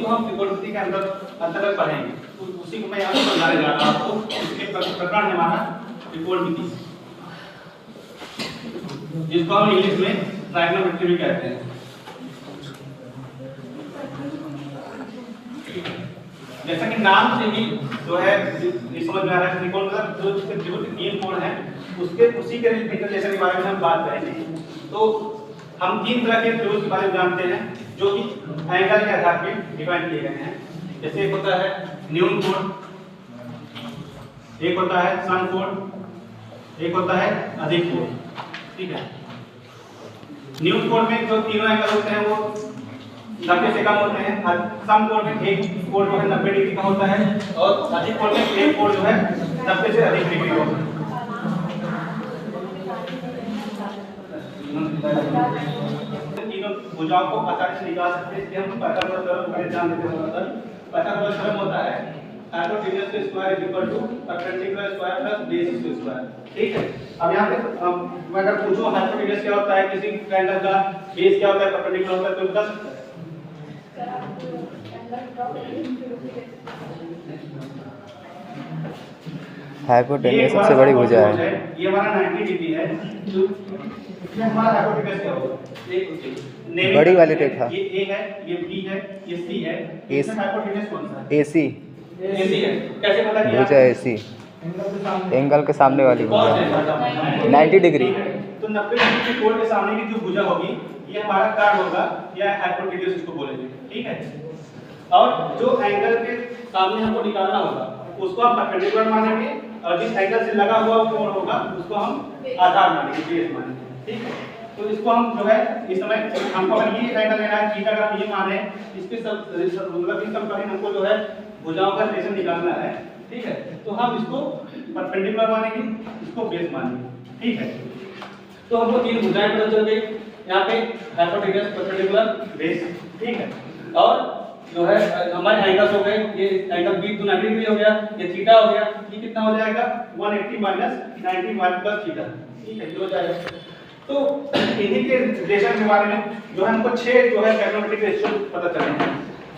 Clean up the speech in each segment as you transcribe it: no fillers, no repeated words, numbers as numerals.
हम त्रिकोणमिति के अंतर्गत पढ़ेंगे, तो उसी को मैं यहाँ समझाने जा रहा हूँ आपको। इसके प्रकरण है हमारा त्रिकोणमिति, जिसको हम इंग्लिश में ट्राइगोनोमेट्री भी कहते हैं। जैसा कि नाम से ही जो है समझ में आ रहा है, त्रिकोण मतलब जो त्रिभुज के तीन कोण हैं उसके उसी के रिप्रेजेंटेशन के बारे में हम बात करेंगे। तो हम तीन तरह के त्रिभुज के बारे में जानते हैं जो कि एंगल के आधार पर डिफाइन किए गए हैं। जैसे एक होता है न्यून कोण, एक होता है सम कोण, एक होता है अधिक कोण। ठीक है, न्यून कोण में जो तीनों एंगल होते हैं वो 90 से कम होते हैं। सम कोण में एक कोण जो है 90 डिग्री का होता है और अधिक कोण में एक कोण जो है 90 से अधिक डिग्री का होता है। तीनों भुजाओं को आसानी से निकाल सकते हैं, इसलिए हम पाइथागोरस थ्योरम पर ध्यान देते हैं। पाइथागोरस थ्योरम होता है हाइपोटेन्यूज के square equal to perpendicular square plus base square. ठीक है, अब यहाँ पे मैं अगर पूछूं हाइपोटेन्यूज क्या होता है, किसी एंगल का बेस क्या होता है, परपेंडिकुलर होता है, तो बता सकता है? हाइपोटेन्यूज सबसे बड़ी भुजा है। ये हमारा 90 डिग्री है, तो हमारा हाइपोटेन्यूज क्या होगा? बड़ी वाली रेखा। ये ए है, ये बी है, ये सी है। इसमें हाइपोटेन्यूज कौन सा है? एसी एसी है। कैसे पता किया? भुजा एसी एंगल के सामने वाली भुजा 90 डिग्री। तो 90 डिग्री के कोण के सामने की जो भुजा होगी ये हमारा कार्ड होगा या हाइपोटेन्यूज इसको बोलेंगे। ठीक है, और जो एंगल के सामने हमको निकालना होगा उसको हम परपेंडिकुलर मानेंगे और जिस एंगल से लगा हुआ कोण होगा उसको हम आधार मानेंगे, बेस मानेंगे। ठीक है, तो इसको हम जो है इस समय हमको अगर ये एंगल लेना है थीटा का, ये मान है इसके सब मतलब इस समकालीन हमको जो है भुजाओं का रिलेशन निकालना है। ठीक है, तो हम इसको परपेंडिकुलर मानेंगे, इसको बेस मानेंगे। ठीक है, तो हमको तीन भुजाएं पता चल गई, यहाँ पे हाइपोटेन्यूज, परपेंडिकुलर, बेस। ठीक है, और जो है हमारे एंगल्स हो गए, ये एंगल बी 90 डिग्री हो गया, ये थीटा हो गया, ये कितना हो जाएगा 180 माइनस 90 प्लस थीटा। ठीक है, ये हो जाएगा। तो इन्हीं के रिलेशन के बारे में जो है हमको 6 जो है ट्राइगोनोमेट्रिक रिलेशन पता चले हैं,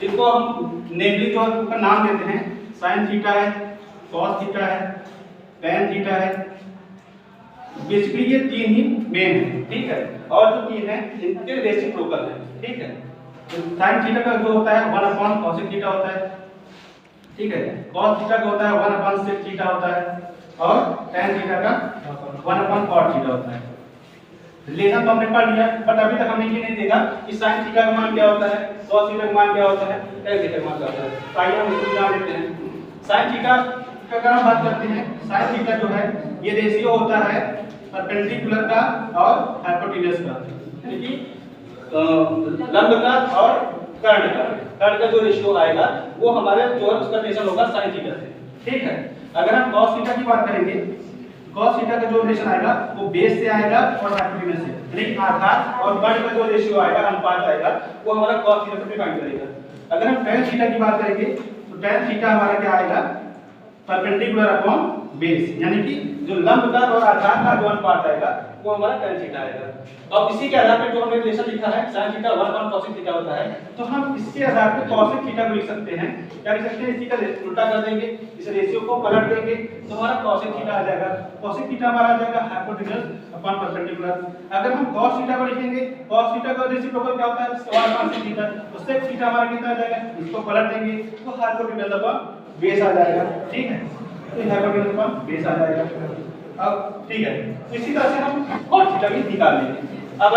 जिनको हम नेमली जो है उनका नाम देते हैं sin थीटा है, cos थीटा है, tan थीटा है। बेसिकली ये तीन ही मेन है। ठीक है, और जो तीन है इनके रेसिप्रोकल है। ठीक है, sin थीटा का जो होता है 1 cos थीटा होता है। ठीक है, cos थीटा का होता है 1 sec थीटा होता है और tan थीटा का 1 cot थीटा होता है। रिलेशन तो हमने पढ़ लिया, बट अभी तक हमने ये नहीं देखा कि sin थीटा का मान क्या होता है, cos थीटा का मान क्या होता है, tan थीटा का मान क्या होता है। तो आइए हम इसको जान लेते हैं। sin थीटा का अगर हम बात करते हैं, sin थीटा जो है ये रेशियो होता है परपेंडिकुलर का और हाइपोटेन्यूज का, यानी कि लंब का और कर्ण का जो रेशियो आएगा वो हमारे जो है उसका रिलेशन होगा sin थीटा से। ठीक है, अगर हम cos थीटा की बात करेंगे, cos थीटा का जो रिलेशन आएगा वो बेस से आएगा और हाइपोटेन्यूज से, यानी आधार और कर्ण का जो रेशियो आएगा, अनुपात आएगा, वो हमारा cos थीटा से डिफाइन करेगा। अगर हम tan थीटा की बात करेंगे तो tan थीटा हमारा क्या आएगा, परपेंडिकुलर अपॉन बेस, यानी कि जो लंब का और आधार का जो अनुपात आएगा वो हमारा tan थीटा आएगा। अब इसी के आधार पर जो हमने रिलेशन लिखा है sin थीटा 1 cos थीटा होता है, तो हम इसके आधार पर cos थीटा को लिख सकते हैं। क्या लिख सकते हैं, इसी का उल्टा कर देंगे, इस रेशियो को पलट देंगे तो हमारा cos थीटा आ जाएगा। cos थीटा हमारा आ जाएगा हाइपोटेन्यूज अपॉन परपेंडिकुलर। अगर हम cos थीटा को लिखेंगे, cos थीटा का रेसिप्रोकल क्या होता है 1 sec थीटा, तो sec थीटा हमारा कितना आ जाएगा, इसको पलट देंगे तो हाइपोटेन्यूज अपॉन बेस आ जाएगा। ठीक है, तो हाइपोटेन्यूज अपॉन बेस आ जाएगा। अब ठीक है, इसी तरह से हम cos थीटा भी निकाल लेंगे। अब